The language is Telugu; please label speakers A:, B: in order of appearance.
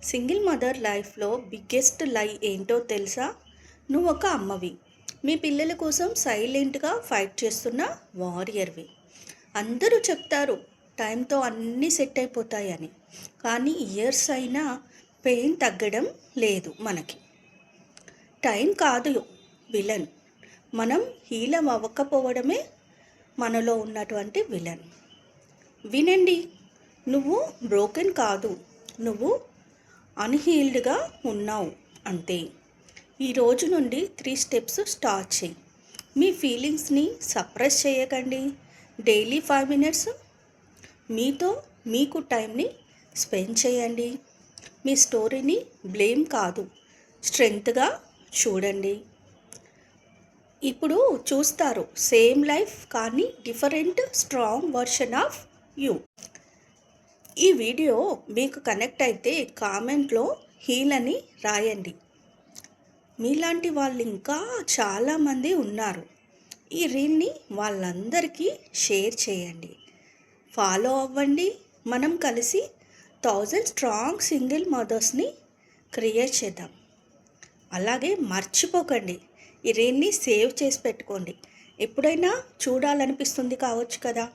A: సింగిల్ మదర్ లైఫ్లో బిగ్గెస్ట్ లై ఏంటో తెలుసా? నువ్వు ఒక అమ్మవి. మీ పిల్లల కోసం సైలెంట్గా ఫైట్ చేస్తున్న వారియర్వి. అందరూ చెప్తారు టైంతో అన్నీ సెట్ అయిపోతాయని. కానీ ఇయర్స్ అయినా పెయిన్ తగ్గడం లేదు మనకి. టైం కాదు విలన్. మనం హీలం అవ్వకపోవడమే మనలో ఉన్నటువంటి విలన్. వినండి, నువ్వు బ్రోకెన్ కాదు, నువ్వు అన్హీల్డ్గా ఉన్నావు అంతే. ఈ రోజు నుండి 3 స్టెప్స్ స్టార్ట్ చేయి. మీ ఫీలింగ్స్ని సప్రెస్ చేయకండి. డైలీ 5 మినిట్స్ మీతో మీకు టైంని స్పెండ్ చేయండి. మీ స్టోరీని బ్లేమ్ కాదు, స్ట్రెంగ్త్గా చూడండి. ఇప్పుడు చూస్తారు సేమ్ లైఫ్ కానీ different strong version of you. ఈ వీడియో మీకు కనెక్ట్ అయితే కామెంట్లో హీల్ అని రాయండి. మీలాంటి వాళ్ళు ఇంకా చాలామంది ఉన్నారు. ఈ రీల్ని వాళ్ళందరికీ షేర్ చేయండి, ఫాలో అవ్వండి. మనం కలిసి 1000 స్ట్రాంగ్ సింగిల్ మదర్స్ని క్రియేట్ చేద్దాం. అలాగే మర్చిపోకండి, ఈ రీల్ని సేవ్ చేసి పెట్టుకోండి. ఎప్పుడైనా చూడాలనిపిస్తుంది కావచ్చు కదా.